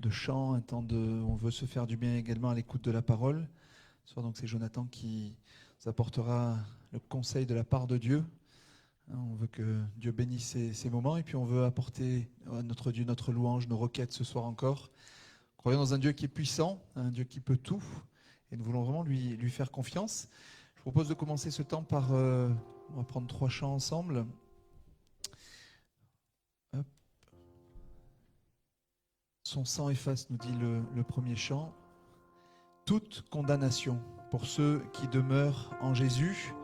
de chant, un temps on veut se faire du bien également à l'écoute de la parole. Ce soir, donc, c'est Jonathan qui nous apportera le conseil de la part de Dieu. On veut que Dieu bénisse ces moments et puis on veut apporter à notre Dieu notre louange, nos requêtes ce soir encore. Croyons dans un Dieu qui est puissant, un Dieu qui peut tout et nous voulons vraiment lui faire confiance. Je vous propose de commencer ce temps par, on va prendre 3 chants ensemble. Hop. Son sang efface, nous dit le premier chant. Toute condamnation pour ceux qui demeurent en Jésus.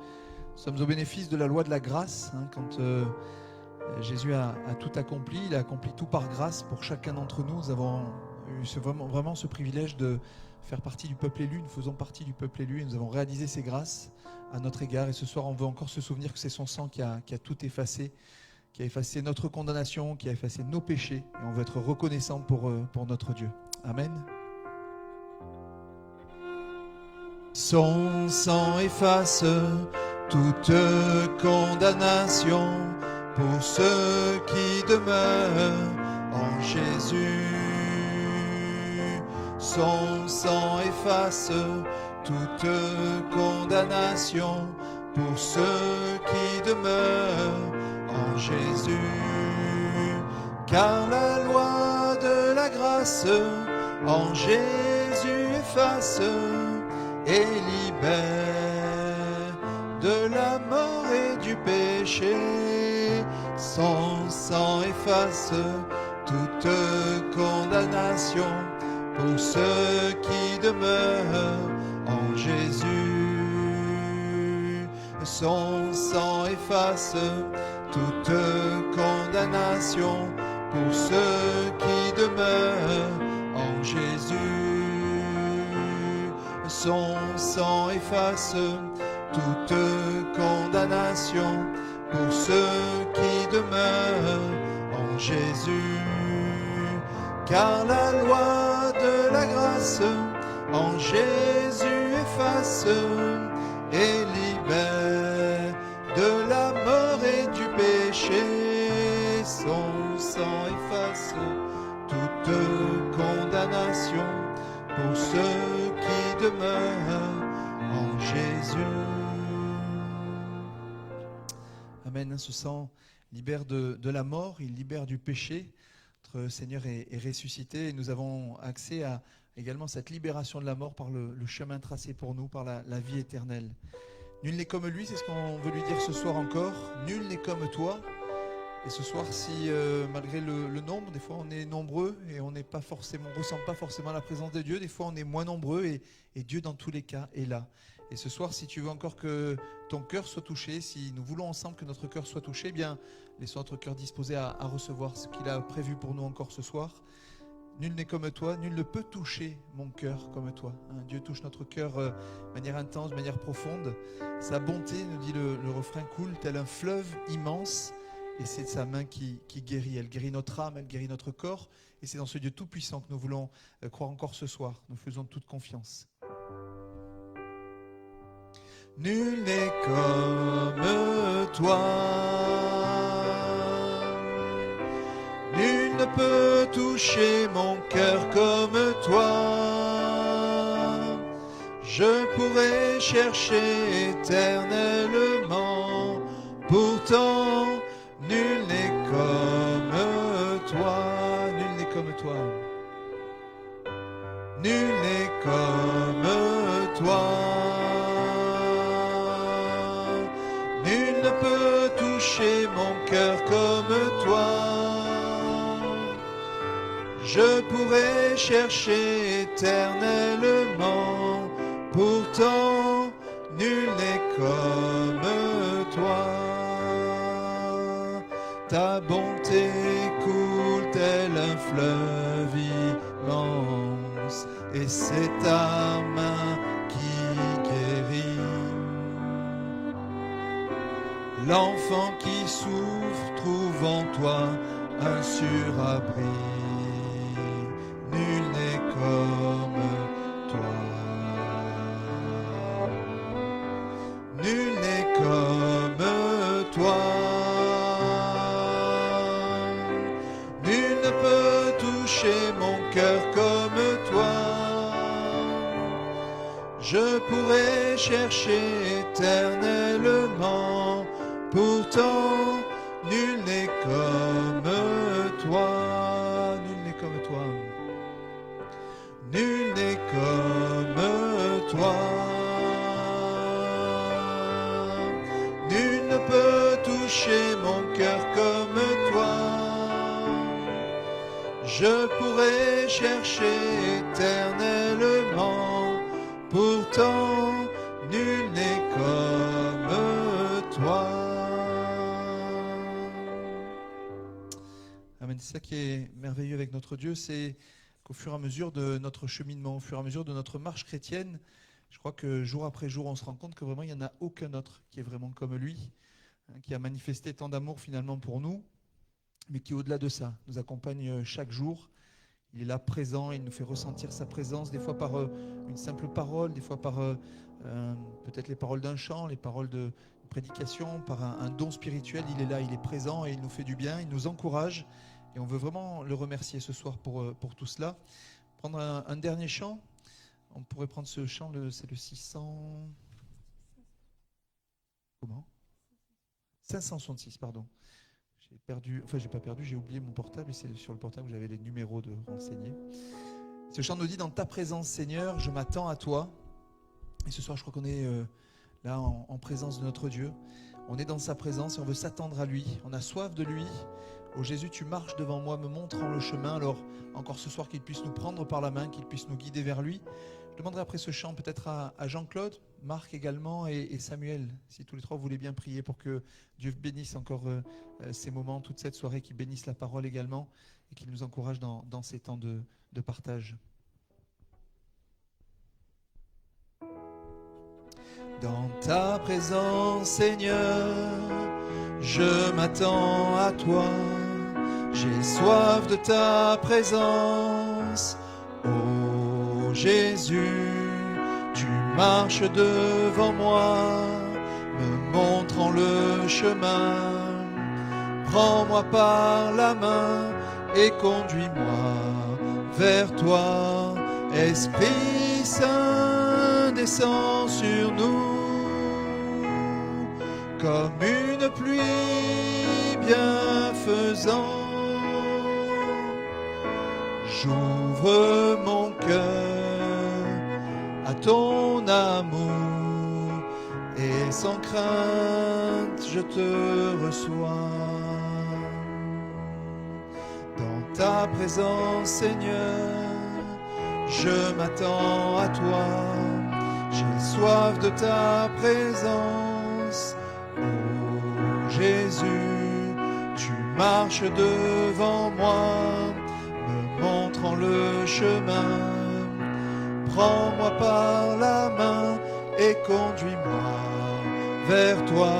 Nous sommes au bénéfice de la loi de la grâce. Quand Jésus a tout accompli, il a accompli tout par grâce pour chacun d'entre nous. Nous avons eu vraiment ce privilège de faire partie du peuple élu. Nous faisons partie du peuple élu et nous avons réalisé ces grâces à notre égard. Et ce soir, on veut encore se souvenir que c'est son sang qui a tout effacé, qui a effacé notre condamnation, qui a effacé nos péchés. Et on veut être reconnaissant pour notre Dieu. Amen. Son sang efface toute condamnation pour ceux qui demeurent en Jésus. Son sang efface toute condamnation pour ceux qui demeurent en Jésus. Car la loi de la grâce en Jésus efface et libère de la mort et du péché. Son sang efface toute condamnation pour ceux qui demeurent en Jésus. Son sang efface toute condamnation pour ceux qui demeurent en Jésus. Son sang efface toute condamnation pour ceux qui demeurent en Jésus. Car la loi de la grâce en Jésus efface et libère de la mort et du péché. Son sang efface toute condamnation pour ceux qui demeurent en Jésus. Amen. Ce sang libère de la mort, il libère du péché. Notre Seigneur est ressuscité et nous avons accès à également cette libération de la mort par le chemin tracé pour nous, par la vie éternelle. Nul n'est comme lui, c'est ce qu'on veut lui dire ce soir encore. Nul n'est comme toi. Et ce soir, si malgré le nombre, des fois on est nombreux et on ressent pas forcément la présence de Dieu, des fois on est moins nombreux et Dieu dans tous les cas est là. Et ce soir, si tu veux encore que ton cœur soit touché, si nous voulons ensemble que notre cœur soit touché, eh bien laissons notre cœur disposé à recevoir ce qu'il a prévu pour nous encore ce soir. Nul n'est comme toi, nul ne peut toucher mon cœur comme toi. Dieu touche notre cœur de manière intense, de manière profonde. Sa bonté, nous dit le refrain, coule tel un fleuve immense. Et c'est de sa main qui guérit. Elle guérit notre âme, elle guérit notre corps. Et c'est dans ce Dieu tout-puissant que nous voulons croire encore ce soir. Nous faisons toute confiance. Nul n'est comme toi. Nul ne peut toucher mon cœur comme toi. Je pourrais chercher éternellement, pourtant nul n'est comme toi. Nul n'est comme toi. Nul n'est comme toi. Nul ne peut toucher mon cœur comme toi. Je pourrais chercher éternellement, pourtant nul n'est comme toi. Ta bonté coule tel un fleuve immense, et c'est ta main qui guérit. L'enfant qui souffre trouve en toi un surabri. Nul n'est comme toi. Nul n'est comme toi. Nul ne peut toucher mon cœur Je pourrais chercher éternellement, pourtant nul n'est comme toi. Nul n'est comme toi. Nul n'est comme toi. Nul ne peut toucher mon cœur comme toi. Je pourrais chercher éternellement, pourtant nul n'est comme toi. Amen. C'est ça qui est merveilleux avec notre Dieu, c'est qu'au fur et à mesure de notre cheminement, au fur et à mesure de notre marche chrétienne, je crois que jour après jour, on se rend compte que vraiment, il n'y en a aucun autre qui est vraiment comme lui, qui a manifesté tant d'amour finalement pour nous, mais qui, au-delà de ça, nous accompagne chaque jour. Il est là présent, il nous fait ressentir sa présence, des fois par une simple parole, des fois par peut-être les paroles d'un chant, les paroles de prédication, par un don spirituel. Il est là, il est présent et il nous fait du bien, il nous encourage. Et on veut vraiment le remercier ce soir pour tout cela. Prendre un dernier chant. On pourrait prendre ce chant, c'est le 600... Comment 566, pardon. J'ai perdu, enfin j'ai pas perdu, j'ai oublié mon portable et c'est sur le portable où j'avais les numéros de renseigner. Ce chant nous dit: dans ta présence, Seigneur, je m'attends à toi. Et ce soir, je crois qu'on est là en présence de notre Dieu. On est dans sa présence et on veut s'attendre à lui. On a soif de lui. Oh Jésus, tu marches devant moi, me montrant le chemin. Alors, encore ce soir, qu'il puisse nous prendre par la main, qu'il puisse nous guider vers lui. Je demanderai après ce chant peut-être à Jean-Claude, Marc également et Samuel, si tous les trois voulaient bien prier pour que Dieu bénisse encore ces moments, toute cette soirée, qu'il bénisse la parole également et qu'il nous encourage dans ces temps de partage. Dans ta présence, Seigneur, je m'attends à toi. J'ai soif de ta présence. Oh Jésus, tu marches devant moi, me montrant le chemin. Prends-moi par la main et conduis-moi vers toi. Esprit Saint, descends sur nous comme une pluie bienfaisante. J'ouvre mon cœur à ton amour et sans crainte je te reçois. Dans ta présence, Seigneur, je m'attends à toi. J'ai soif de ta présence. Oh Jésus, tu marches devant moi, me montrant le chemin. Prends-moi par la main et conduis-moi vers toi.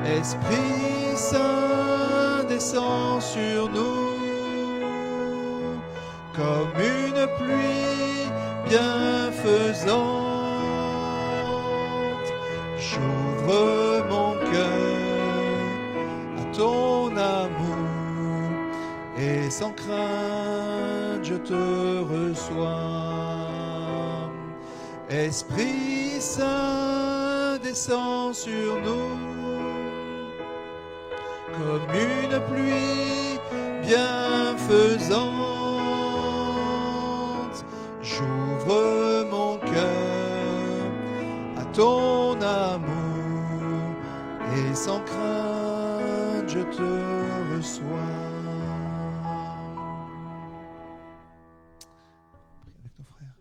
Esprit Saint, descends sur nous comme une pluie bienfaisante. J'ouvre mon cœur à ton amour et sans crainte je te reçois. Esprit Saint, descends sur nous comme une pluie bienfaisante. J'ouvre mon cœur à ton amour et sans crainte je te reçois. Prie avec nos frères.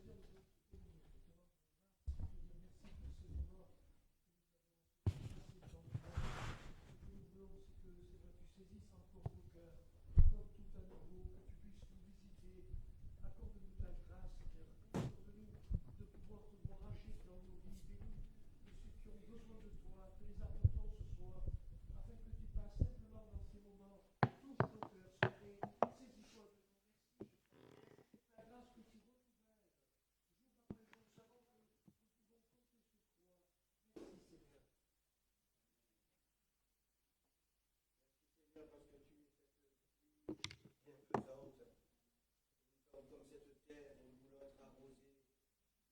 Comme cette terre, nous voulons être arrosés,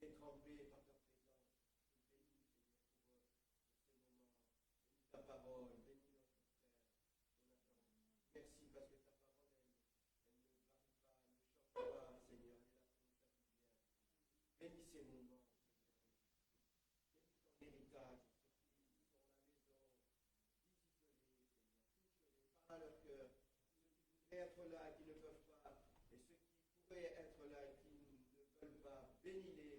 détrempés par ta présence. être là, qui ne peuvent pas, et ceux qui pourraient être là et qui ne veulent pas, bénis-les.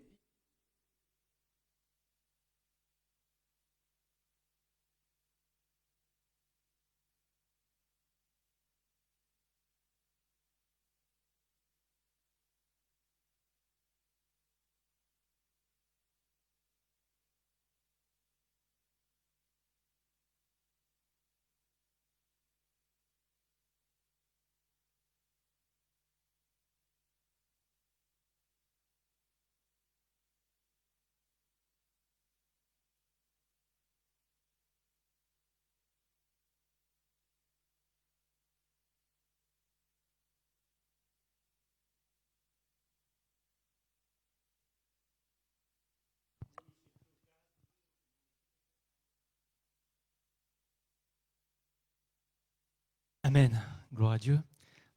Amen. Gloire à Dieu.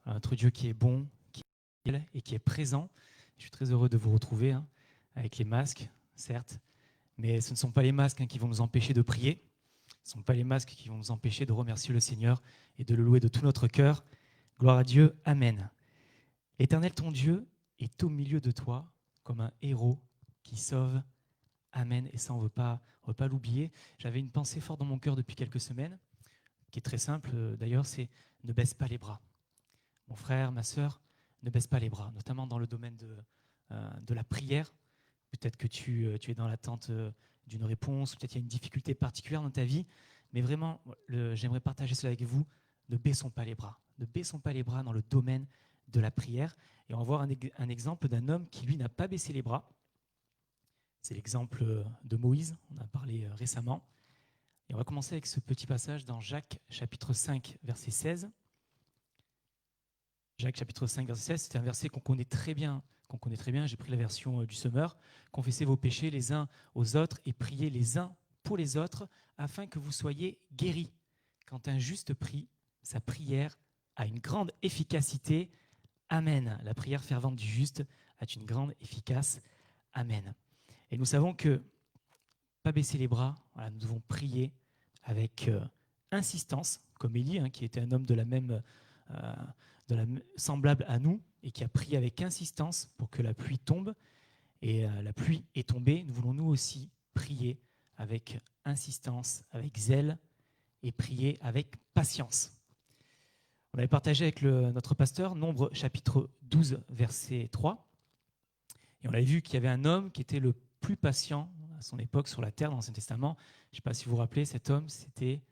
Notre Dieu qui est bon, qui est fidèle et qui est présent. Je suis très heureux de vous retrouver avec les masques, certes, mais ce ne sont pas les masques qui vont nous empêcher de prier. Ce ne sont pas les masques qui vont nous empêcher de remercier le Seigneur et de le louer de tout notre cœur. Gloire à Dieu. Amen. L'Éternel, ton Dieu, est au milieu de toi comme un héros qui sauve. Amen. Et ça, on ne veut pas l'oublier. J'avais une pensée forte dans mon cœur depuis quelques semaines, qui est très simple d'ailleurs, c'est ne baisse pas les bras. Mon frère, ma sœur, ne baisse pas les bras, notamment dans le domaine de la prière. Peut-être que tu es dans l'attente d'une réponse, peut-être qu'il y a une difficulté particulière dans ta vie, mais vraiment, j'aimerais partager cela avec vous. Ne baissons pas les bras. Ne baissons pas les bras dans le domaine de la prière. Et on va voir un exemple d'un homme qui, lui, n'a pas baissé les bras. C'est l'exemple de Moïse, on en a parlé récemment. Et on va commencer avec ce petit passage dans Jacques, chapitre 5, verset 16. Jacques, chapitre 5, verset 16, c'est un verset qu'on connaît très bien. J'ai pris la version du Semeur. Confessez vos péchés les uns aux autres et priez les uns pour les autres afin que vous soyez guéris. Quand un juste prie, sa prière a une grande efficacité. Amen. La prière fervente du juste a une grande efficace. Amen. Et nous savons que pas baisser les bras, voilà, nous devons prier avec insistance, comme Élie, qui était un homme semblable à nous et qui a prié avec insistance pour que la pluie tombe. Et la pluie est tombée. Nous voulons nous aussi prier avec insistance, avec zèle et prier avec patience. On avait partagé avec notre pasteur Nombre chapitre 12, verset 3. Et on avait vu qu'il y avait un homme qui était le plus patient à son époque sur la terre dans l'Ancien Testament. Je ne sais pas si vous vous rappelez, cet homme, c'était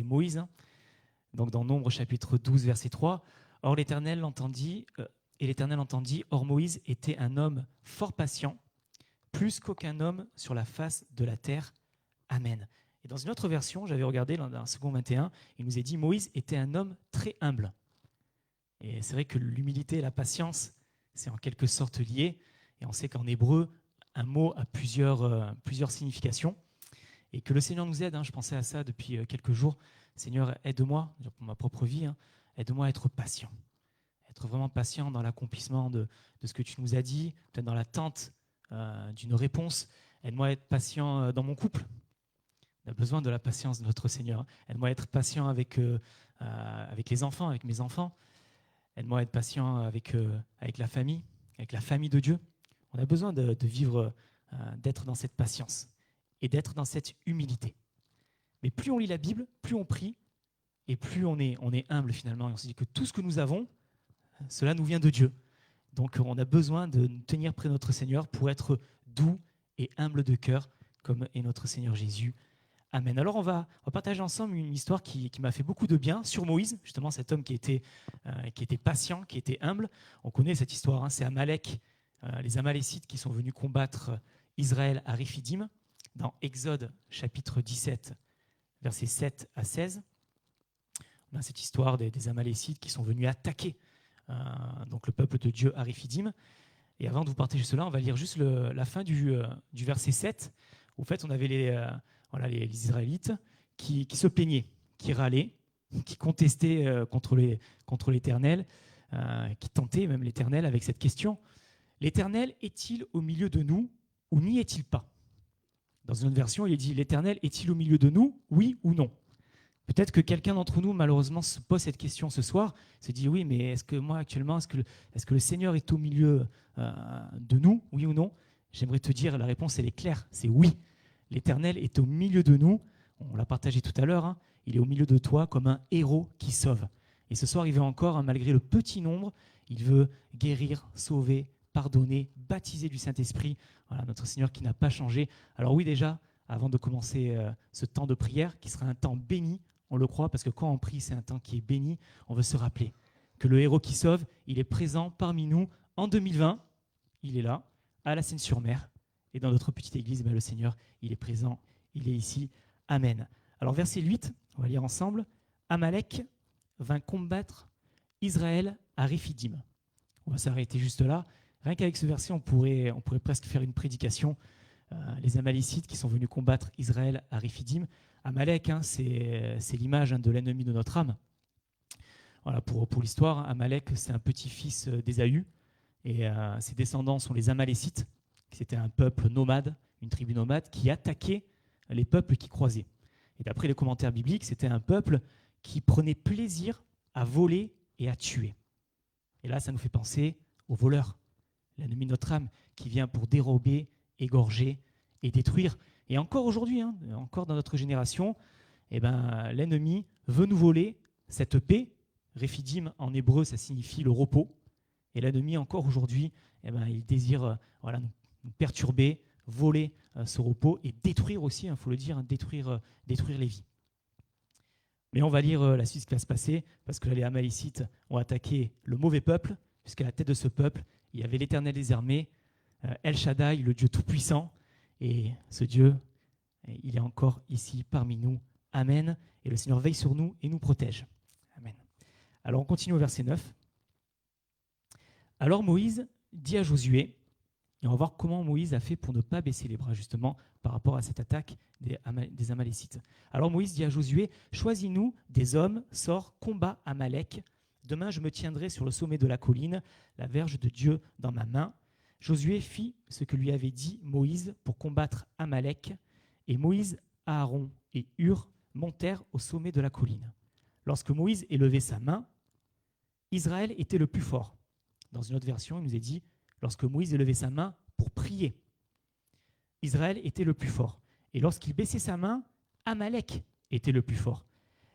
Moïse. Donc dans Nombre chapitre 12, verset 3, « Or l'Éternel entendit, or Moïse était un homme fort patient, plus qu'aucun homme sur la face de la terre. Amen. » Et dans une autre version, j'avais regardé dans 2 21, il nous est dit « Moïse était un homme très humble ». Et c'est vrai que l'humilité et la patience, c'est en quelque sorte lié. Et on sait qu'en hébreu, un mot a plusieurs significations. Et que le Seigneur nous aide. Je pensais à ça depuis quelques jours. Seigneur, aide-moi, pour ma propre vie, aide-moi à être patient. Être vraiment patient dans l'accomplissement de ce que tu nous as dit, peut-être dans l'attente d'une réponse. Aide-moi à être patient dans mon couple. On a besoin de la patience de notre Seigneur. Aide-moi à être patient avec les enfants, avec mes enfants. Aide-moi à être patient avec la famille de Dieu. On a besoin de vivre, d'être dans cette patience et d'être dans cette humilité. Mais plus on lit la Bible, plus on prie, et plus on est humble finalement. Et on se dit que tout ce que nous avons, cela nous vient de Dieu. Donc on a besoin de nous tenir près de notre Seigneur pour être doux et humble de cœur, comme est notre Seigneur Jésus. Amen. Alors on va partager ensemble une histoire qui m'a fait beaucoup de bien sur Moïse, justement cet homme qui était patient, qui était humble. On connaît cette histoire, c'est Amalek, les Amalécites qui sont venus combattre Israël à Réphidim, dans Exode chapitre 17, versets 7 à 16. On a cette histoire des Amalécites qui sont venus attaquer donc le peuple de Dieu à Réphidim. Et avant de vous partager cela, on va lire juste la fin du verset 7. Où, en fait, on avait les Israélites qui se plaignaient, qui râlaient, qui contestaient contre l'Éternel, qui tentaient même l'Éternel avec cette question. « L'Éternel est-il au milieu de nous ou n'y est-il pas ?» Dans une autre version, il est dit « L'Éternel est-il au milieu de nous, oui ou non ?» Peut-être que quelqu'un d'entre nous, malheureusement, se pose cette question ce soir, se dit oui, mais est-ce que moi, actuellement, est-ce que le Seigneur est au milieu de nous, oui ou non? J'aimerais te dire, la réponse, elle est claire, c'est oui. L'Éternel est au milieu de nous, on l'a partagé tout à l'heure, hein, il est au milieu de toi comme un héros qui sauve. Et ce soir, il veut encore, hein, malgré le petit nombre, il veut guérir, sauver, pardonner, baptiser du Saint-Esprit. Voilà, notre Seigneur qui n'a pas changé. Alors oui, déjà, avant de commencer ce temps de prière, qui sera un temps béni, on le croit, parce que quand on prie, c'est un temps qui est béni, on veut se rappeler que le héros qui sauve, il est présent parmi nous en 2020, il est là, à la Seine-sur-Mer, et dans notre petite église, le Seigneur, il est présent, il est ici. Amen. Alors verset 8, on va lire ensemble. Amalek vint combattre Israël à Réphidim. On va s'arrêter juste là. Rien qu'avec ce verset, on pourrait presque faire une prédication. Les Amalécites qui sont venus combattre Israël à Réphidim. Amalek, hein, c'est l'image, hein, de l'ennemi de notre âme. Voilà, pour l'histoire, Amalek, c'est un petit-fils d'Ésaü, et ses descendants sont les Amalécites. C'était un peuple nomade, une tribu nomade qui attaquait les peuples qui croisaient. Et d'après les commentaires bibliques, c'était un peuple qui prenait plaisir à voler et à tuer. Et là, ça nous fait penser aux voleurs, l'ennemi de notre âme, qui vient pour dérober, égorger et détruire. Et encore aujourd'hui, hein, encore dans notre génération, eh ben, l'ennemi veut nous voler cette paix. Réphidim, en hébreu, ça signifie le repos. Et l'ennemi, encore aujourd'hui, eh ben, il désire nous perturber, voler ce repos et détruire aussi, il faut le dire, hein, détruire les vies. Mais on va lire la suite, ce qui va se passer, parce que là, les Amalécites ont attaqué le mauvais peuple, puisqu'à la tête de ce peuple, il y avait l'Éternel des armées, El Shaddai, le Dieu tout-puissant, et ce Dieu, il est encore ici parmi nous. Amen. Et le Seigneur veille sur nous et nous protège. Amen. Alors on continue au verset 9. Alors Moïse dit à Josué, et on va voir comment Moïse a fait pour ne pas baisser les bras, justement, par rapport à cette attaque des Amalécites. Alors Moïse dit à Josué, choisis-nous des hommes, sors, combat Amalek. Demain, je me tiendrai sur le sommet de la colline, la verge de Dieu dans ma main. Josué fit ce que lui avait dit Moïse pour combattre Amalek. Et Moïse, Aaron et Hur montèrent au sommet de la colline. Lorsque Moïse élevait sa main, Israël était le plus fort. Dans une autre version, il nous est dit, lorsque Moïse élevait sa main pour prier, Israël était le plus fort. Et lorsqu'il baissait sa main, Amalek était le plus fort.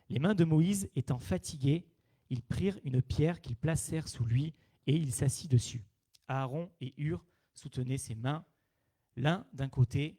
Les mains de Moïse étant fatiguées, ils prirent une pierre qu'ils placèrent sous lui et il s'assit dessus. Aaron et Hur soutenaient ses mains, l'un d'un côté,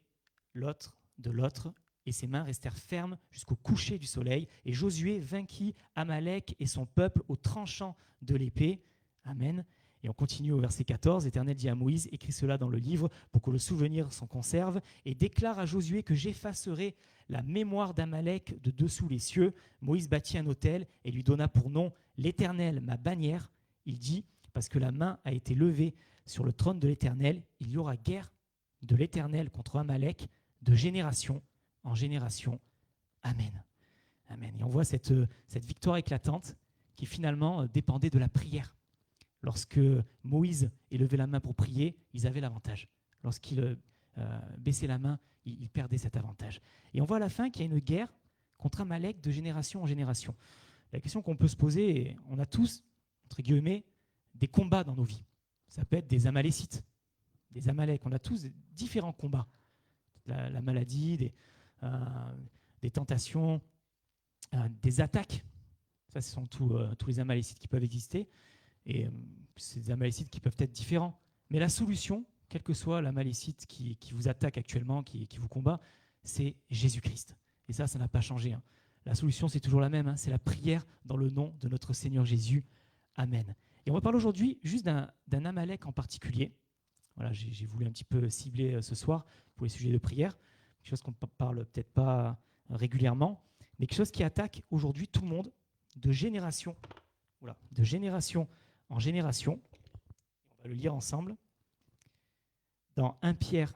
l'autre de l'autre, et ses mains restèrent fermes jusqu'au coucher du soleil. Et Josué vainquit Amalek et son peuple au tranchant de l'épée. Amen. Et on continue au verset 14. L'Éternel dit à Moïse, écris cela dans le livre pour que le souvenir s'en conserve, et déclare à Josué que j'effacerai la mémoire d'Amalek de dessous les cieux. Moïse bâtit un autel et lui donna pour nom l'Éternel, ma bannière. Il dit, parce que la main a été levée sur le trône de l'Éternel, il y aura guerre de l'Éternel contre Amalek de génération en génération. Amen. Amen. Et on voit cette victoire éclatante qui finalement dépendait de la prière. Lorsque Moïse élevait la main pour prier, ils avaient l'avantage. Lorsqu'il baissait la main, il perdait cet avantage. Et on voit à la fin qu'il y a une guerre contre Amalek de génération en génération. La question qu'on peut se poser, on a tous, entre guillemets, des combats dans nos vies. Ça peut être des Amalécites, des Amalek. On a tous différents combats. La maladie, des tentations, des attaques. Ça, ce sont tous les Amalécites qui peuvent exister. Et c'est des Amalécites qui peuvent être différents. Mais la solution, quel que soit l'Amalécite qui vous attaque actuellement, qui vous combat, c'est Jésus-Christ. Et ça n'a pas changé. Hein. La solution, c'est toujours la même. Hein. C'est la prière dans le nom de notre Seigneur Jésus. Amen. Et on va parler aujourd'hui juste d'un Amalek en particulier. Voilà, j'ai voulu un petit peu cibler ce soir pour les sujets de prière. Quelque chose qu'on ne parle peut-être pas régulièrement, mais quelque chose qui attaque aujourd'hui tout le monde de génération en génération. On va le lire ensemble. Dans 1 Pierre,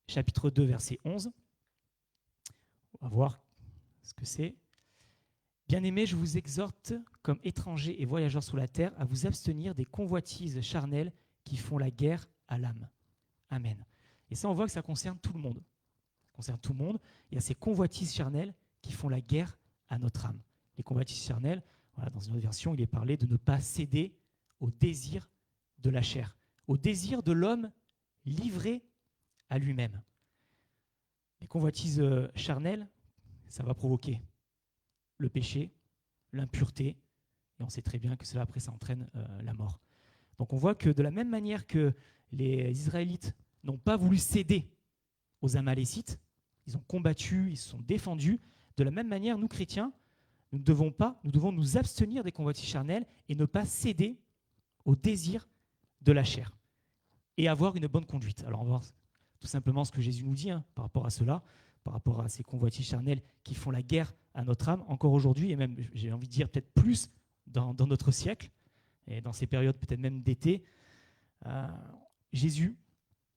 chapitre 2, verset 11. On va voir ce que c'est. Bien-aimés, je vous exhorte, comme étrangers et voyageurs sur la terre, à vous abstenir des convoitises charnelles qui font la guerre à l'âme. Amen. Et ça, on voit que ça concerne tout le monde. Ça concerne tout le monde. Il y a ces convoitises charnelles qui font la guerre à notre âme. Les convoitises charnelles, voilà, dans une autre version, il est parlé de ne pas céder au désir de la chair, au désir de l'homme livré à lui-même. Les convoitises charnelles, ça va provoquer le péché, l'impureté, et on sait très bien que cela, après, ça entraîne la mort. Donc on voit que de la même manière que les Israélites n'ont pas voulu céder aux Amalécites, ils ont combattu, ils se sont défendus, de la même manière, nous chrétiens, nous devons nous abstenir des convoitises charnelles et ne pas céder au désir de la chair et avoir une bonne conduite. Alors on va voir tout simplement ce que Jésus nous dit par rapport à cela, par rapport à ces convoitises charnelles qui font la guerre à notre âme, encore aujourd'hui, et même, j'ai envie de dire, peut-être plus dans notre siècle, et dans ces périodes peut-être même d'été. Jésus,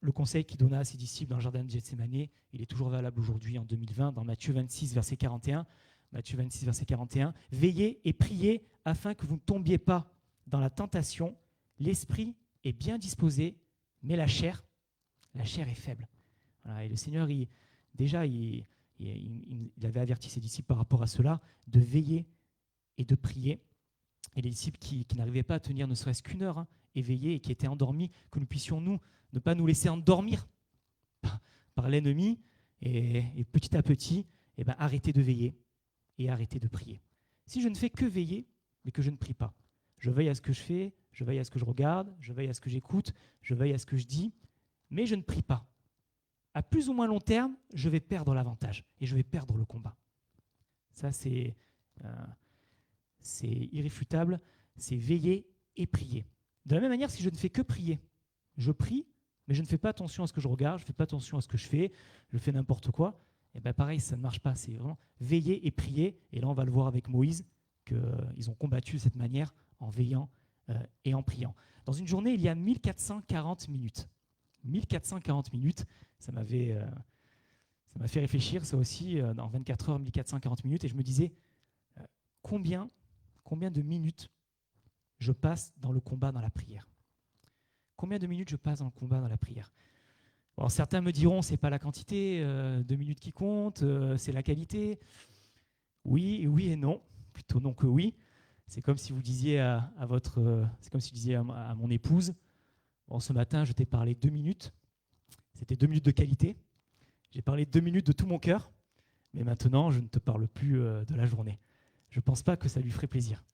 le conseil qu'il donna à ses disciples dans le jardin de Gethsémane, il est toujours valable aujourd'hui en 2020, dans Matthieu 26, verset 41. Matthieu 26, verset 41. « Veillez et priez afin que vous ne tombiez pas dans la tentation. L'esprit est bien disposé, mais la chair est faible. » Voilà, et le Seigneur, il avait averti ses disciples par rapport à cela, de veiller et de prier. Et les disciples qui n'arrivaient pas à tenir ne serait-ce qu'une heure éveillés et qui étaient endormis, que nous puissions, nous, ne pas nous laisser endormir par l'ennemi et petit à petit, arrêter de veiller et arrêter de prier. Si je ne fais que veiller, mais que je ne prie pas, je veille à ce que je fais, je veille à ce que je regarde, je veille à ce que j'écoute, je veille à ce que je dis, mais je ne prie pas. À plus ou moins long terme, je vais perdre l'avantage et je vais perdre le combat. Ça, c'est irréfutable, c'est veiller et prier. De la même manière, si je ne fais que prier, je prie, mais je ne fais pas attention à ce que je regarde, je ne fais pas attention à ce que je fais n'importe quoi, et pareil, ça ne marche pas. C'est vraiment veiller et prier. Et là, on va le voir avec Moïse, qu'ils ont combattu de cette manière en veillant et en priant. Dans une journée, il y a 1440 minutes. 1440 minutes, ça m'a fait réfléchir, ça aussi, dans 24 heures, 1440 minutes. Et je me disais, combien de minutes je passe dans le combat, dans la prière? Combien de minutes je passe dans le combat, dans la prière? Alors, certains me diront, c'est pas la quantité de minutes qui compte, c'est la qualité. Oui et non. Plutôt non que oui. C'est comme si vous disiez c'est comme si je disais à mon épouse, bon, ce matin, je t'ai parlé 2 minutes. C'était 2 minutes de qualité. J'ai parlé 2 minutes de tout mon cœur, mais maintenant, je ne te parle plus de la journée. Je ne pense pas que ça lui ferait plaisir.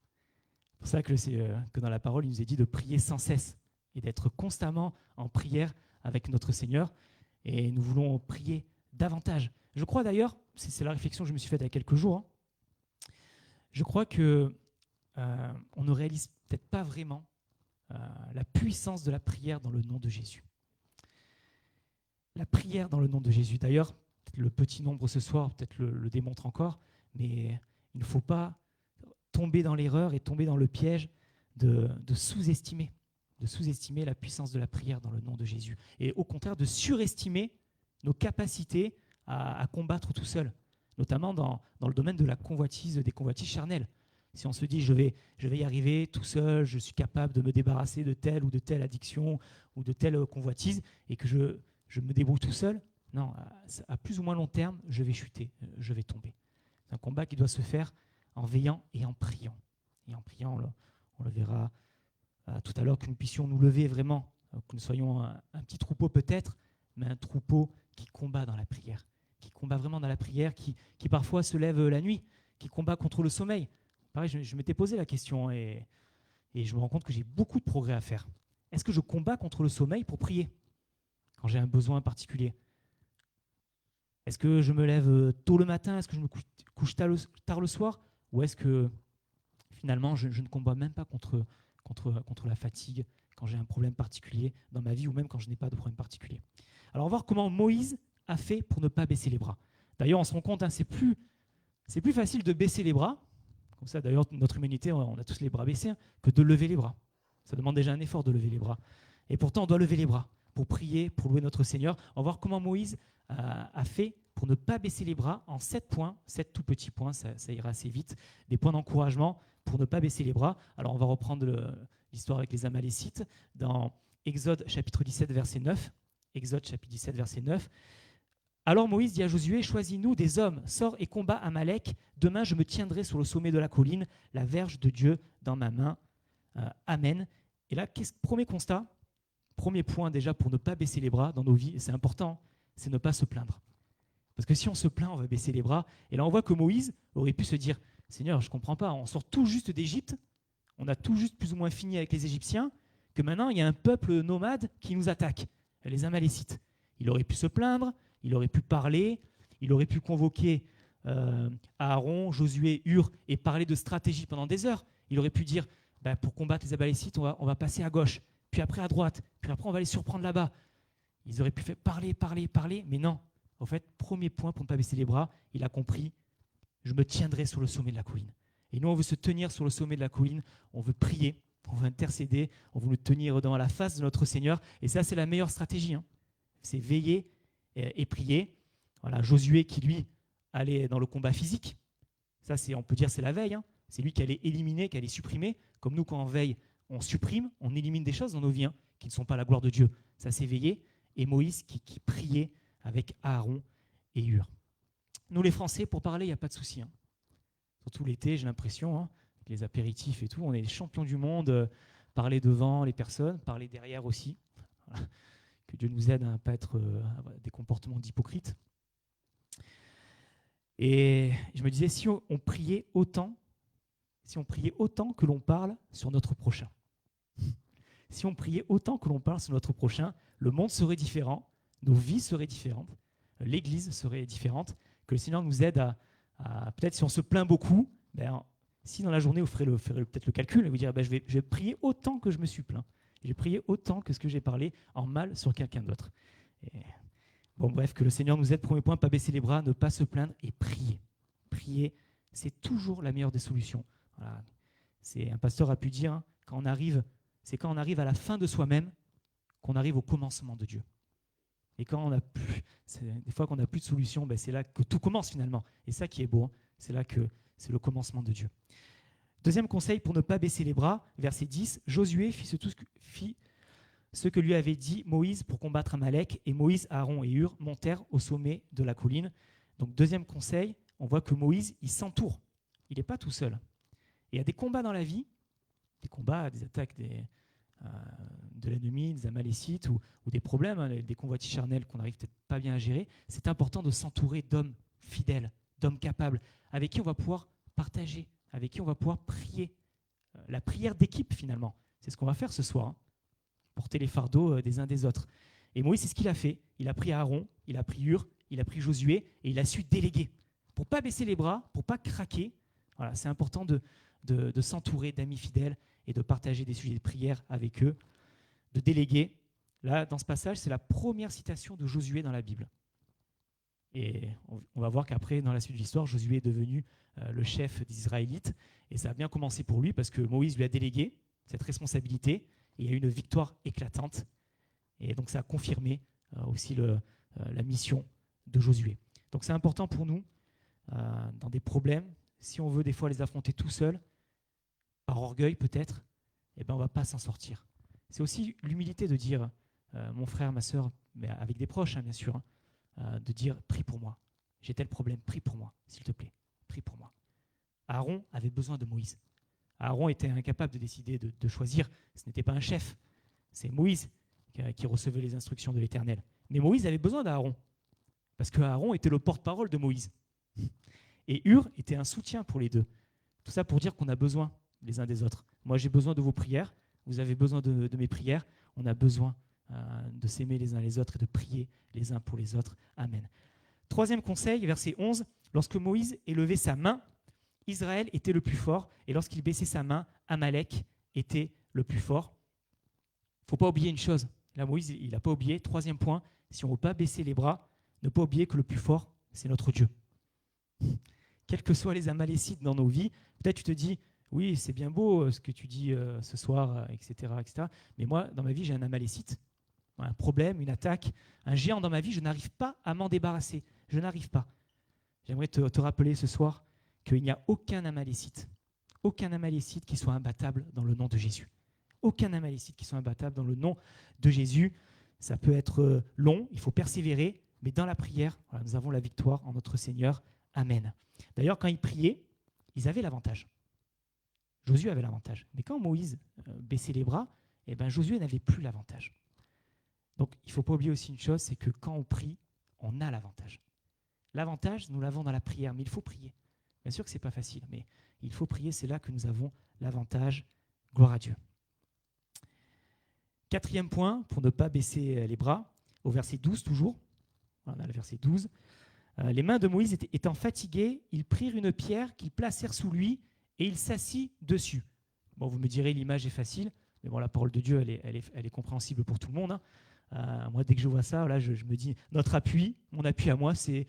C'est pour ça que dans la parole, il nous est dit de prier sans cesse et d'être constamment en prière avec notre Seigneur. Et nous voulons prier davantage. Je crois d'ailleurs, c'est la réflexion que je me suis faite il y a quelques jours, je crois qu'on ne réalise peut-être pas vraiment la puissance de la prière dans le nom de Jésus. La prière dans le nom de Jésus. D'ailleurs, le petit nombre ce soir peut-être le démontre encore, mais il ne faut pas tomber dans l'erreur et tomber dans le piège de sous-estimer la puissance de la prière dans le nom de Jésus. Et au contraire, de surestimer nos capacités à combattre tout seul, notamment dans le domaine de la convoitise, des convoitises charnelles. Si on se dit, je vais y arriver tout seul, je suis capable de me débarrasser de telle ou de telle addiction ou de telle convoitise, et que je me débrouille tout seul, non, à plus ou moins long terme, je vais chuter, je vais tomber. C'est un combat qui doit se faire en veillant et en priant. Et en priant, on le verra tout à l'heure, que nous puissions nous lever vraiment, que nous soyons un petit troupeau peut-être, mais un troupeau qui combat dans la prière, qui combat vraiment dans la prière, qui parfois se lève la nuit, qui combat contre le sommeil. Pareil, je m'étais posé la question et je me rends compte que j'ai beaucoup de progrès à faire. Est-ce que je combats contre le sommeil pour prier quand j'ai un besoin particulier? Est-ce que je me lève tôt le matin? Est-ce que je me couche tard le soir? Ou est-ce que finalement je ne combats même pas contre la fatigue quand j'ai un problème particulier dans ma vie ou même quand je n'ai pas de problème particulier? Alors on va voir comment Moïse a fait pour ne pas baisser les bras. D'ailleurs, on se rend compte, c'est plus facile de baisser les bras, comme ça d'ailleurs notre humanité, on a tous les bras baissés, que de lever les bras. Ça demande déjà un effort de lever les bras. Et pourtant, on doit lever les bras pour prier, pour louer notre Seigneur. On va voir comment Moïse a fait pour ne pas baisser les bras en 7 points, 7 tout petits points, ça ira assez vite, des points d'encouragement pour ne pas baisser les bras. Alors on va reprendre l'histoire avec les Amalécites dans Exode chapitre 17, verset 9. Exode chapitre 17, verset 9. Alors Moïse dit à Josué, choisis-nous des hommes, sors et combat Amalek. Demain, je me tiendrai sur le sommet de la colline, la verge de Dieu dans ma main. Amen. Et là, premier constat, premier point déjà pour ne pas baisser les bras dans nos vies, et c'est important, c'est ne pas se plaindre. Parce que si on se plaint, on va baisser les bras. Et là, on voit que Moïse aurait pu se dire, Seigneur, je ne comprends pas, on sort tout juste d'Égypte, on a tout juste plus ou moins fini avec les Égyptiens, que maintenant, il y a un peuple nomade qui nous attaque, les Amalécites. Il aurait pu se plaindre, il aurait pu parler, il aurait pu convoquer Aaron, Josué, Hur et parler de stratégie pendant des heures. Il aurait pu dire, pour combattre les Amalécites, on va passer à gauche, puis après à droite, puis après on va les surprendre là-bas. Ils auraient pu faire parler, mais non. En fait, premier point pour ne pas baisser les bras, il a compris, je me tiendrai sur le sommet de la colline. Et nous, on veut se tenir sur le sommet de la colline, on veut prier, on veut intercéder, on veut nous tenir devant la face de notre Seigneur. Et ça, c'est la meilleure stratégie. C'est veiller et prier. Voilà, Josué qui, lui, allait dans le combat physique. Ça, on peut dire c'est la veille. C'est lui qui allait éliminer, qui allait supprimer. Comme nous, quand on veille, on supprime, on élimine des choses dans nos vies qui ne sont pas la gloire de Dieu. Ça, c'est veiller. Et Moïse qui priait avec Aaron et Hur. Nous, les Français, pour parler, il n'y a pas de souci. Surtout l'été, j'ai l'impression, les apéritifs et tout, on est les champions du monde. Parler devant les personnes, parler derrière aussi. Voilà. Que Dieu nous aide à ne pas être des comportements d'hypocrites. Et je me disais, si on priait autant que l'on parle sur notre prochain. Si on priait autant que l'on parle sur notre prochain, le monde serait différent, nos vies seraient différentes, l'Église serait différente, que le Seigneur nous aide à peut-être si on se plaint beaucoup, si dans la journée vous ferez peut-être le calcul et vous dire je vais prier autant que je me suis plaint. J'ai prié autant que ce que j'ai parlé en mal sur quelqu'un d'autre. Bref, que le Seigneur nous aide. Premier point, pas baisser les bras, ne pas se plaindre et prier. Prier, c'est toujours la meilleure des solutions. Voilà. Un pasteur a pu dire, quand on arrive à la fin de soi-même, qu'on arrive au commencement de Dieu. Et quand des fois qu'on n'a plus de solution, c'est là que tout commence finalement. Et ça qui est beau, c'est là que c'est le commencement de Dieu. Deuxième conseil pour ne pas baisser les bras, verset 10, Josué fit ce que lui avait dit Moïse pour combattre Amalek, et Moïse, Aaron et Hur montèrent au sommet de la colline. Donc deuxième conseil, on voit que Moïse, il s'entoure. Il n'est pas tout seul. Et il y a des combats dans la vie, des attaques de l'ennemi, des Amalécites, ou des problèmes, des convoitises charnelles qu'on n'arrive peut-être pas bien à gérer. C'est important de s'entourer d'hommes fidèles, d'hommes capables, avec qui on va pouvoir partager, avec qui on va pouvoir prier. La prière d'équipe, finalement. C'est ce qu'on va faire ce soir. Porter les fardeaux des uns des autres. Et Moïse, c'est ce qu'il a fait. Il a pris Aaron, il a pris Hur, il a pris Josué, et il a su déléguer. Pour ne pas baisser les bras, pour ne pas craquer, voilà, c'est important de s'entourer d'amis fidèles et de partager des sujets de prière avec eux, de déléguer. Là, dans ce passage, c'est la première citation de Josué dans la Bible. Et on va voir qu'après, dans la suite de l'histoire, Josué est devenu le chef des Israélites. Et ça a bien commencé pour lui parce que Moïse lui a délégué cette responsabilité. Et il y a eu une victoire éclatante. Et donc ça a confirmé aussi la mission de Josué. Donc c'est important pour nous, dans des problèmes, si on veut des fois les affronter tout seul, par orgueil peut-être, on ne va pas s'en sortir. C'est aussi l'humilité de dire, mon frère, ma sœur, mais avec des proches bien sûr, de dire, prie pour moi, j'ai tel problème, prie pour moi, s'il te plaît, prie pour moi. Aaron avait besoin de Moïse. Aaron était incapable de décider de choisir, ce n'était pas un chef, c'est Moïse qui recevait les instructions de l'Éternel. Mais Moïse avait besoin d'Aaron, parce que Aaron était le porte-parole de Moïse. Et Hur était un soutien pour les deux. Tout ça pour dire qu'on a besoin les uns des autres. Moi, j'ai besoin de vos prières, vous avez besoin de mes prières, on a besoin de s'aimer les uns les autres et de prier les uns pour les autres. Amen. Troisième conseil, verset 11, lorsque Moïse élevait sa main, Israël était le plus fort, et lorsqu'il baissait sa main, Amalek était le plus fort. Il ne faut pas oublier une chose. Là, Moïse, il n'a pas oublié. Troisième point, si on ne veut pas baisser les bras, ne pas oublier que le plus fort, c'est notre Dieu. Quels que soient les Amalécites dans nos vies, peut-être tu te dis, oui, c'est bien beau ce que tu dis ce soir, etc., etc. Mais moi, dans ma vie, j'ai un Amalécite, un problème, une attaque, un géant dans ma vie, je n'arrive pas à m'en débarrasser. Je n'arrive pas. J'aimerais te rappeler ce soir qu'il n'y a aucun Amalécite qui soit imbattable dans le nom de Jésus. Aucun Amalécite qui soit imbattable dans le nom de Jésus. Ça peut être long, il faut persévérer, mais dans la prière, voilà, nous avons la victoire en notre Seigneur. Amen. D'ailleurs, quand ils priaient, ils avaient l'avantage. Josué avait l'avantage. Mais quand Moïse baissait les bras, eh ben, Josué n'avait plus l'avantage. Donc, il ne faut pas oublier aussi une chose, c'est que quand on prie, on a l'avantage. L'avantage, nous l'avons dans la prière, mais il faut prier. Bien sûr que ce n'est pas facile, mais il faut prier, c'est là que nous avons l'avantage. Gloire à Dieu. 4e point, pour ne pas baisser les bras, au verset 12 toujours. On a le verset 12. Les mains de Moïse étant fatiguées, ils prirent une pierre qu'ils placèrent sous lui et il s'assit dessus. Bon, vous me direz, l'image est facile, mais bon, la parole de Dieu, elle est compréhensible pour tout le monde. Moi, dès que je vois ça, là, je me dis, notre appui, mon appui à moi, c'est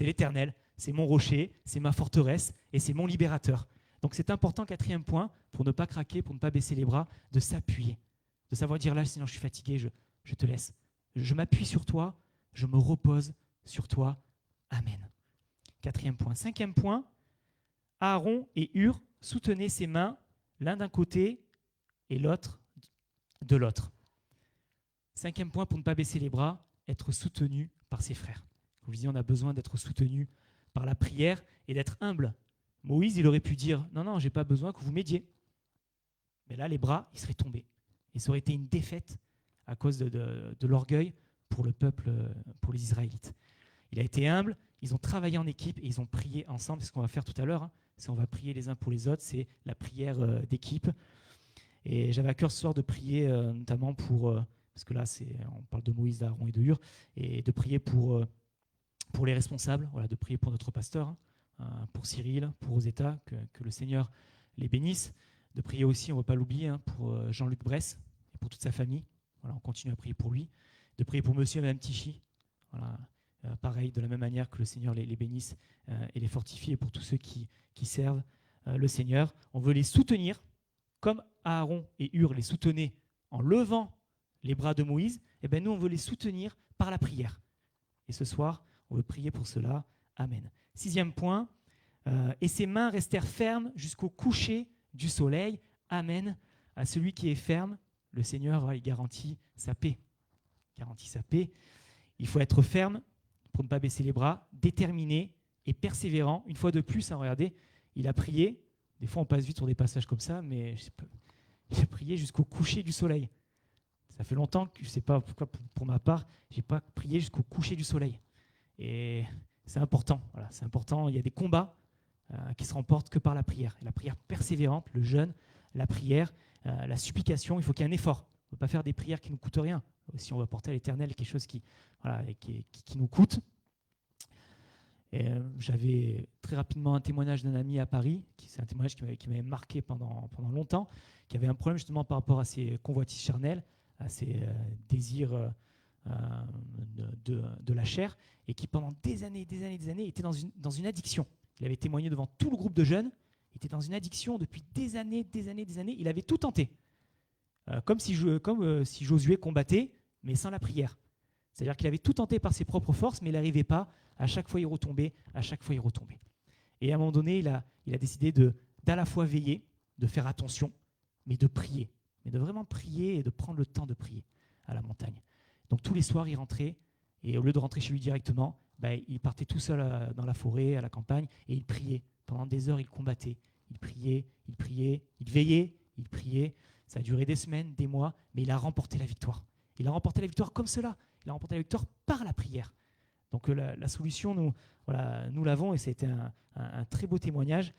l'Éternel, c'est mon rocher, c'est ma forteresse et c'est mon libérateur. Donc c'est important, 4e point, pour ne pas craquer, pour ne pas baisser les bras, de s'appuyer, de savoir dire là, sinon je suis fatigué, je te laisse. Je m'appuie sur toi, je me repose sur toi. Amen. 4e point. 5e point, Aaron et Hur soutenaient ses mains, l'un d'un côté et l'autre de l'autre. 5e point, pour ne pas baisser les bras, être soutenu par ses frères. Comme je dis, on a besoin d'être soutenu par la prière et d'être humble. Moïse, il aurait pu dire, non, je n'ai pas besoin que vous m'aidiez. Mais là, les bras, ils seraient tombés. Et ça aurait été une défaite à cause de l'orgueil pour le peuple, pour les Israélites. Il a été humble, ils ont travaillé en équipe et ils ont prié ensemble. C'est ce qu'on va faire tout à l'heure. C'est on va prier les uns pour les autres, c'est la prière d'équipe. Et j'avais à cœur ce soir de prier notamment pour, parce que là on parle de Moïse, d'Aaron et de Hur, et de prier pour les responsables, voilà, de prier pour notre pasteur, pour Cyril, pour Rosetta, que le Seigneur les bénisse. De prier aussi, on ne va pas l'oublier, pour Jean-Luc Bresse et pour toute sa famille. Voilà, on continue à prier pour lui. De prier pour monsieur et madame Tichy. Voilà, pareil, de la même manière que le Seigneur les bénisse et les fortifie. Et pour tous ceux qui servent le Seigneur, on veut les soutenir comme Aaron et Hur les soutenaient en levant les bras de Moïse. Et bien nous, on veut les soutenir par la prière. Et ce soir, on veut prier pour cela. Amen. 6e point, et ses mains restèrent fermes jusqu'au coucher du soleil. Amen. À celui qui est ferme, le Seigneur, il garantit sa paix. Garantit sa paix. Il faut être ferme pour ne pas baisser les bras, déterminé et persévérant. Une fois de plus, regardez, il a prié. Des fois, on passe vite sur des passages comme ça, mais il a prié jusqu'au coucher du soleil. Ça fait longtemps que je ne sais pas pourquoi, pour ma part, je n'ai pas prié jusqu'au coucher du soleil. Et c'est important. Voilà, c'est important. Il y a des combats qui se remportent que par la prière. Et la prière persévérante, le jeûne, la prière, la supplication, il faut qu'il y ait un effort. On ne peut pas faire des prières qui ne nous coûtent rien. Si on veut porter à l'Éternel quelque chose qui nous coûte. Et, j'avais très rapidement un témoignage d'un ami à Paris, c'est un témoignage qui m'avait marqué pendant longtemps, qui avait un problème justement par rapport à ses convoitises charnelles, à ses désirs de la chair, et qui pendant des années était dans une addiction. Il avait témoigné devant tout le groupe de jeunes, il était dans une addiction depuis des années, il avait tout tenté. Comme si Josué combattait, mais sans la prière. C'est-à-dire qu'il avait tout tenté par ses propres forces, mais il n'arrivait pas. À chaque fois, il retombait. Et à un moment donné, il a décidé d'à la fois veiller, de faire attention, mais de prier. Mais de vraiment prier et de prendre le temps de prier à la montagne. Donc tous les soirs, il rentrait, et au lieu de rentrer chez lui directement, il partait tout seul dans la forêt, à la campagne, et il priait. Pendant des heures, il combattait. Il priait, il veillait, il priait. Ça a duré des semaines, des mois, mais il a remporté la victoire. Il a remporté la victoire comme cela. Il a remporté la victoire par la prière. Donc la solution, nous l'avons, et c'était un très beau témoignage.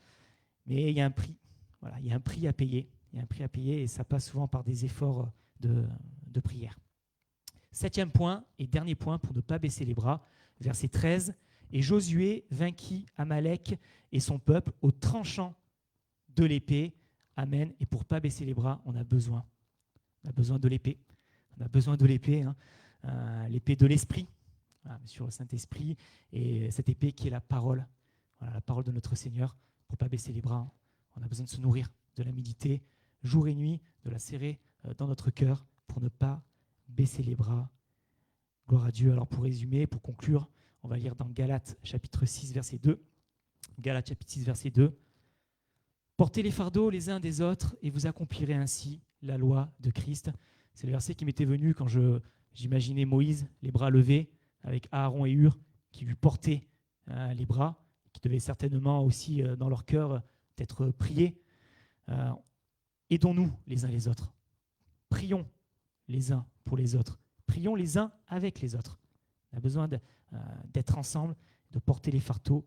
Mais il y a un prix. Voilà, il y a un prix à payer. Et ça passe souvent par des efforts de prière. 7e point et dernier point pour ne pas baisser les bras, verset 13. Et Josué vainquit Amalek et son peuple au tranchant de l'épée. Amen. Et pour ne pas baisser les bras, on a besoin de l'épée. On a besoin de l'épée, l'épée de l'esprit, sur le Saint-Esprit, et cette épée qui est la parole, la parole de notre Seigneur. Pour ne pas baisser les bras, on a besoin de se nourrir, de la méditer jour et nuit, de la serrer dans notre cœur pour ne pas baisser les bras. Gloire à Dieu. Alors pour résumer, pour conclure, on va lire dans Galates chapitre 6, verset 2. Galates chapitre 6, verset 2. Portez les fardeaux les uns des autres et vous accomplirez ainsi la loi de Christ. C'est le verset qui m'était venu quand j'imaginais Moïse, les bras levés, avec Aaron et Hur qui lui portaient les bras, qui devaient certainement aussi dans leur cœur être priés. Aidons-nous les uns les autres. Prions les uns pour les autres. Prions les uns avec les autres. On a besoin d'être ensemble, de porter les fardeaux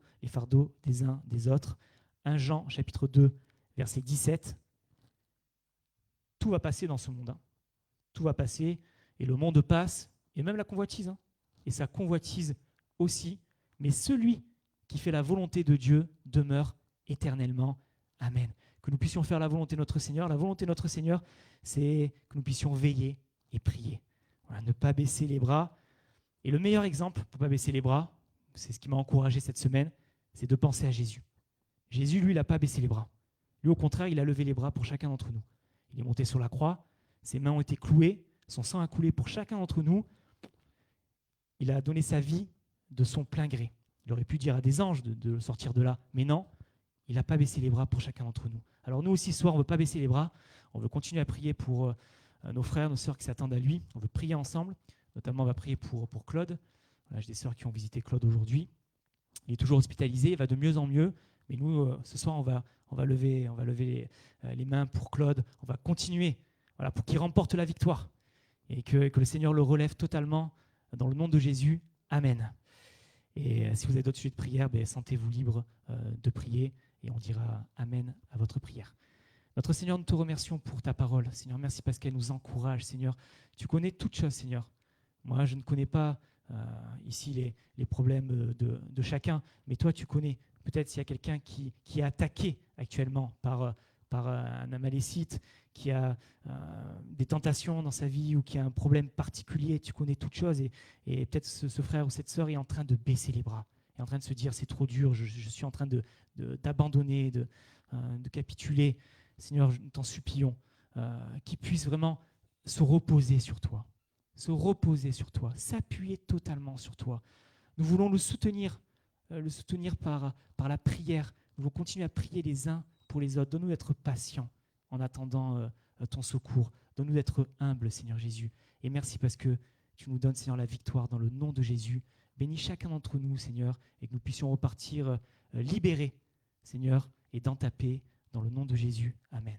des uns des autres. 1 Jean chapitre 2, verset 17. Tout va passer dans ce monde. Tout va passer et le monde passe et même la convoitise. Et sa convoitise aussi. Mais celui qui fait la volonté de Dieu demeure éternellement. Amen. Que nous puissions faire la volonté de notre Seigneur. La volonté de notre Seigneur, c'est que nous puissions veiller et prier. Voilà, ne pas baisser les bras. Et le meilleur exemple pour ne pas baisser les bras, c'est ce qui m'a encouragé cette semaine, c'est de penser à Jésus. Jésus, lui, il n'a pas baissé les bras. Lui, au contraire, il a levé les bras pour chacun d'entre nous. Il est monté sur la croix, ses mains ont été clouées, son sang a coulé pour chacun d'entre nous. Il a donné sa vie de son plein gré. Il aurait pu dire à des anges de sortir de là, mais non, il n'a pas baissé les bras pour chacun d'entre nous. Alors nous aussi, ce soir, on ne veut pas baisser les bras, on veut continuer à prier pour nos frères, nos sœurs qui s'attendent à lui, on veut prier ensemble, notamment on va prier pour Claude. Voilà, j'ai des sœurs qui ont visité Claude aujourd'hui. Il est toujours hospitalisé, il va de mieux en mieux, mais nous, ce soir, on va lever les mains pour Claude, on va continuer pour qu'il remporte la victoire et que le Seigneur le relève totalement dans le nom de Jésus. Amen. Et si vous avez d'autres sujets de prière, sentez-vous libre de prier et on dira Amen à votre prière. Notre Seigneur, nous te remercions pour ta parole. Seigneur, merci parce qu'elle nous encourage. Seigneur, tu connais toutes choses, Seigneur. Moi, je ne connais pas ici les problèmes de chacun, mais toi, tu connais. Peut-être s'il y a quelqu'un qui est attaqué actuellement par un amalécite, qui a des tentations dans sa vie ou qui a un problème particulier, tu connais toutes choses et peut-être ce frère ou cette sœur est en train de baisser les bras, est en train de se dire c'est trop dur, je suis en train d'abandonner, de capituler. Seigneur, nous t'en supplions qu'il puisse vraiment se reposer sur toi, s'appuyer totalement sur toi. Nous voulons le soutenir par la prière. Nous voulons continuer à prier les uns pour les autres. Donne-nous d'être patients en attendant ton secours. Donne-nous d'être humbles, Seigneur Jésus. Et merci parce que tu nous donnes, Seigneur, la victoire dans le nom de Jésus. Bénis chacun d'entre nous, Seigneur, et que nous puissions repartir libérés, Seigneur, et dans ta paix, dans le nom de Jésus. Amen.